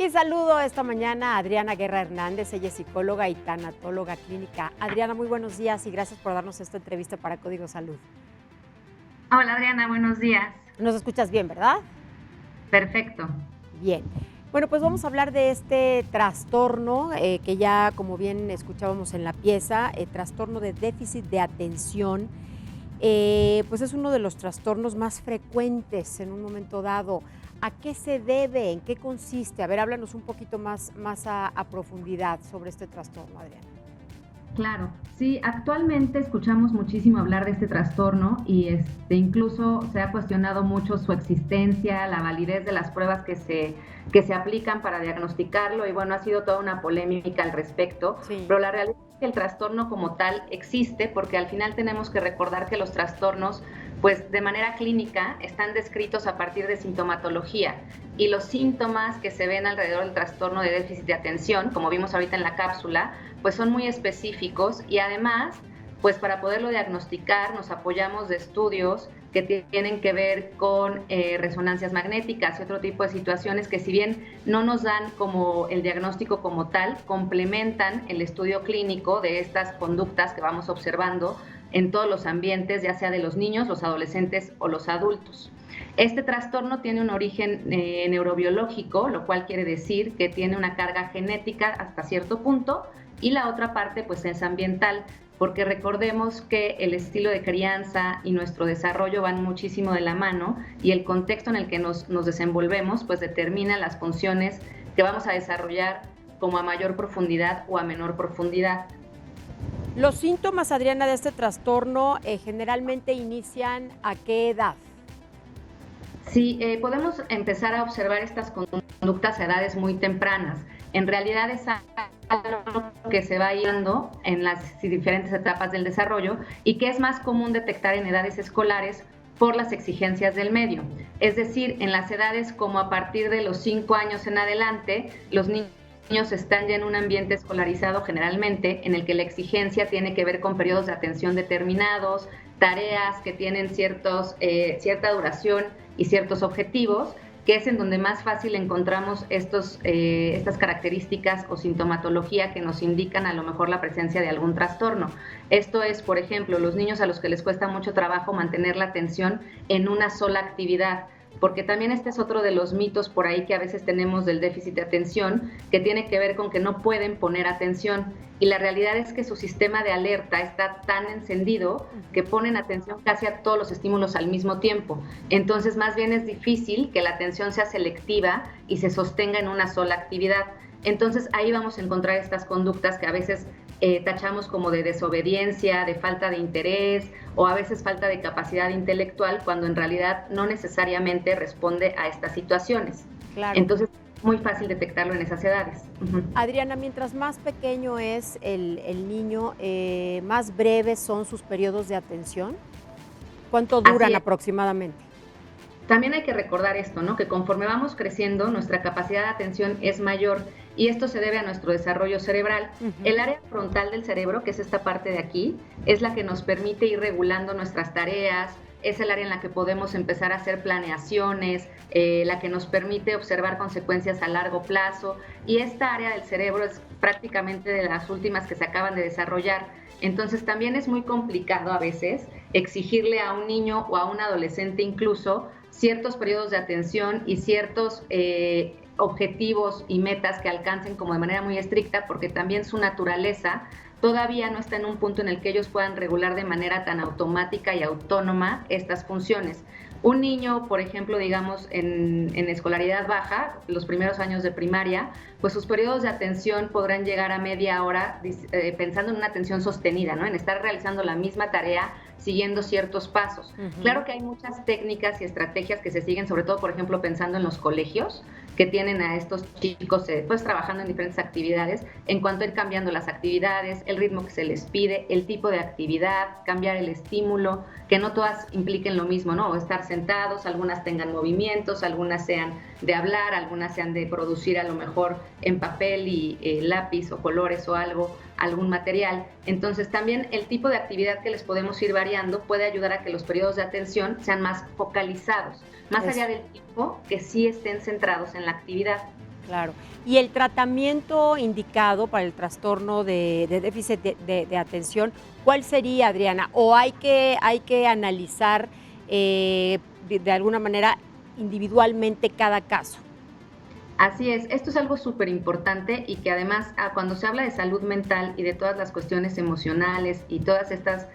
Y saludo esta mañana a Adriana Guerra Hernández, ella es psicóloga y tanatóloga clínica. Adriana, muy buenos días y gracias por darnos esta entrevista para Código Salud. Hola Adriana, buenos días. Nos escuchas bien, ¿verdad? Perfecto. Bien. Bueno, pues vamos a hablar de este trastorno que ya, como bien escuchábamos en la pieza, trastorno de déficit de atención. Pues es uno de los trastornos más frecuentes en un momento dado. ¿A qué se debe? ¿En qué consiste? A ver, háblanos un poquito más a profundidad sobre este trastorno, Adriana. Claro, sí, actualmente escuchamos muchísimo hablar de este trastorno y incluso se ha cuestionado mucho su existencia, la validez de las pruebas que se aplican para diagnosticarlo y bueno, ha sido toda una polémica al respecto, Sí. Pero la realidad es que el trastorno como tal existe porque al final tenemos que recordar que los trastornos pues de manera clínica están descritos a partir de sintomatología y los síntomas que se ven alrededor del trastorno de déficit de atención, como vimos ahorita en la cápsula, pues son muy específicos y además, pues para poderlo diagnosticar nos apoyamos de estudios que tienen que ver con resonancias magnéticas y otro tipo de situaciones que si bien no nos dan como el diagnóstico como tal, complementan el estudio clínico de estas conductas que vamos observando en todos los ambientes, ya sea de los niños, los adolescentes o los adultos. Este trastorno tiene un origen neurobiológico, lo cual quiere decir que tiene una carga genética hasta cierto punto y la otra parte pues es ambiental, porque recordemos que el estilo de crianza y nuestro desarrollo van muchísimo de la mano y el contexto en el que nos desenvolvemos pues determina las funciones que vamos a desarrollar como a mayor profundidad o a menor profundidad. Los síntomas, Adriana, de este trastorno generalmente inician ¿a qué edad? Sí, podemos empezar a observar estas conductas a edades muy tempranas. En realidad es algo que se va dando en las diferentes etapas del desarrollo y que es más común detectar en edades escolares por las exigencias del medio. Es decir, en las edades como a partir de los 5 años en adelante, los niños están ya en un ambiente escolarizado generalmente en el que la exigencia tiene que ver con periodos de atención determinados, tareas que tienen cierta duración y ciertos objetivos, que es en donde más fácil encontramos estas características o sintomatología que nos indican a lo mejor la presencia de algún trastorno. Esto es, por ejemplo, los niños a los que les cuesta mucho trabajo mantener la atención en una sola actividad, porque también este es otro de los mitos por ahí que a veces tenemos del déficit de atención, que tiene que ver con que no pueden poner atención. Y la realidad es que su sistema de alerta está tan encendido que ponen atención casi a todos los estímulos al mismo tiempo. Entonces, más bien es difícil que la atención sea selectiva y se sostenga en una sola actividad. Entonces, ahí vamos a encontrar estas conductas que a veces tachamos como de desobediencia, de falta de interés o a veces falta de capacidad intelectual, cuando en realidad no necesariamente responde a estas situaciones. Claro. Entonces, es muy fácil detectarlo en esas edades. Adriana, mientras más pequeño es el niño, ¿más breves son sus periodos de atención? ¿Cuánto duran aproximadamente? También hay que recordar esto, ¿no? Que conforme vamos creciendo, nuestra capacidad de atención es mayor y esto se debe a nuestro desarrollo cerebral. El área frontal del cerebro, que es esta parte de aquí, es la que nos permite ir regulando nuestras tareas, es el área en la que podemos empezar a hacer planeaciones, la que nos permite observar consecuencias a largo plazo, y esta área del cerebro es prácticamente de las últimas que se acaban de desarrollar. Entonces también es muy complicado a veces exigirle a un niño o a un adolescente incluso ciertos periodos de atención y ciertos objetivos y metas que alcancen como de manera muy estricta, porque también su naturaleza todavía no está en un punto en el que ellos puedan regular de manera tan automática y autónoma estas funciones. Un niño, por ejemplo, digamos, en escolaridad baja, los primeros años de primaria, pues sus periodos de atención podrán llegar a media hora pensando en una atención sostenida, ¿no? En estar realizando la misma tarea siguiendo ciertos pasos. Claro que hay muchas técnicas y estrategias que se siguen, sobre todo, por ejemplo, pensando en los colegios, que tienen a estos chicos pues trabajando en diferentes actividades, en cuanto a ir cambiando las actividades, el ritmo que se les pide, el tipo de actividad, cambiar el estímulo, que no todas impliquen lo mismo, ¿no? O estar sentados, algunas tengan movimientos, algunas sean de hablar, algunas sean de producir a lo mejor en papel y lápiz o colores o algún material. Entonces también el tipo de actividad que les podemos ir variando puede ayudar a que los periodos de atención sean más focalizados, más allá del tiempo, que sí estén centrados en la actividad. Claro. ¿Y el tratamiento indicado para el trastorno de déficit de atención, cuál sería, Adriana? ¿O hay que analizar de alguna manera individualmente cada caso? Así es, esto es algo súper importante y que además cuando se habla de salud mental y de todas las cuestiones emocionales y todas estas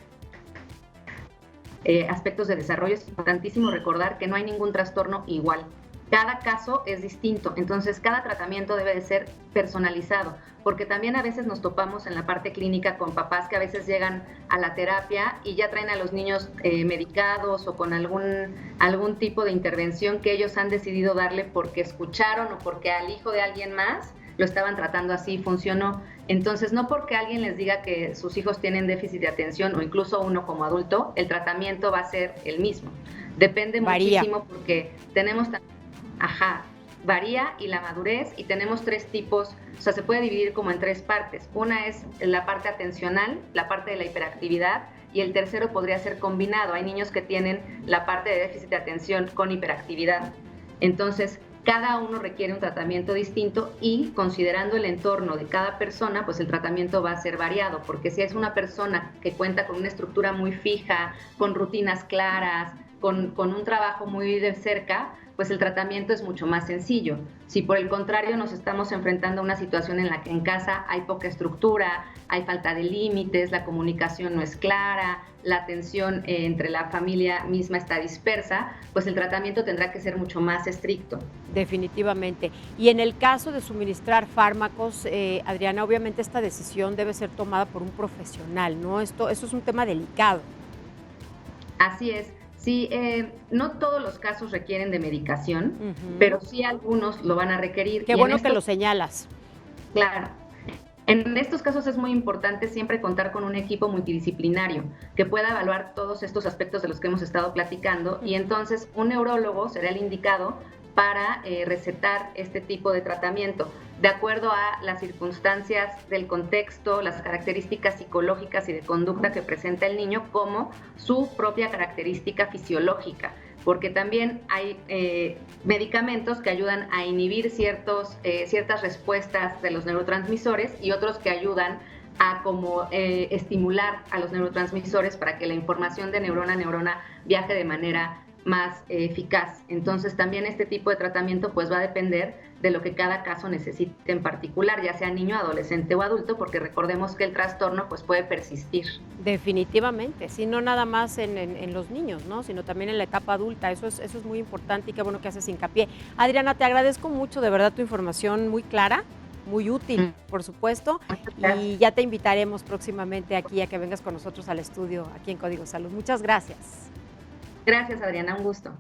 aspectos de desarrollo, es importantísimo recordar que no hay ningún trastorno igual. Cada caso es distinto, entonces cada tratamiento debe de ser personalizado, porque también a veces nos topamos en la parte clínica con papás que a veces llegan a la terapia y ya traen a los niños medicados o con algún tipo de intervención que ellos han decidido darle porque escucharon o porque al hijo de alguien más lo estaban tratando así, funcionó. Entonces, no porque alguien les diga que sus hijos tienen déficit de atención o incluso uno como adulto, el tratamiento va a ser el mismo. Depende muchísimo porque tenemos varía y la madurez y tenemos 3 tipos, o sea, se puede dividir como en 3 partes. Una es la parte atencional, la parte de la hiperactividad y el tercero podría ser combinado. Hay niños que tienen la parte de déficit de atención con hiperactividad. Entonces, cada uno requiere un tratamiento distinto y considerando el entorno de cada persona, pues el tratamiento va a ser variado, porque si es una persona que cuenta con una estructura muy fija, con rutinas claras, con un trabajo muy de cerca, pues el tratamiento es mucho más sencillo. Si por el contrario nos estamos enfrentando a una situación en la que en casa hay poca estructura, hay falta de límites, la comunicación no es clara, la atención entre la familia misma está dispersa, pues el tratamiento tendrá que ser mucho más estricto. Definitivamente. Y en el caso de suministrar fármacos, Adriana, obviamente esta decisión debe ser tomada por un profesional, ¿no? Eso es un tema delicado. Así es. Sí, no todos los casos requieren de medicación, pero sí algunos lo van a requerir. Qué bueno que lo señalas. Claro. En estos casos es muy importante siempre contar con un equipo multidisciplinario que pueda evaluar todos estos aspectos de los que hemos estado platicando y entonces un neurólogo será el indicado para recetar este tipo de tratamiento, de acuerdo a las circunstancias del contexto, las características psicológicas y de conducta que presenta el niño, como su propia característica fisiológica, porque también hay medicamentos que ayudan a inhibir ciertas respuestas de los neurotransmisores y otros que ayudan a como estimular a los neurotransmisores para que la información de neurona a neurona viaje de manera más eficaz. Entonces también este tipo de tratamiento pues va a depender de lo que cada caso necesite en particular, ya sea niño, adolescente o adulto, porque recordemos que el trastorno pues puede persistir. Definitivamente, sí, no nada más en los niños, ¿no? Sino también en la etapa adulta, eso es muy importante y qué bueno que haces hincapié. Adriana, te agradezco mucho, de verdad, tu información muy clara, muy útil, por supuesto, y ya te invitaremos próximamente aquí a que vengas con nosotros al estudio, aquí en Código Salud. Muchas gracias. Gracias, Adriana, un gusto.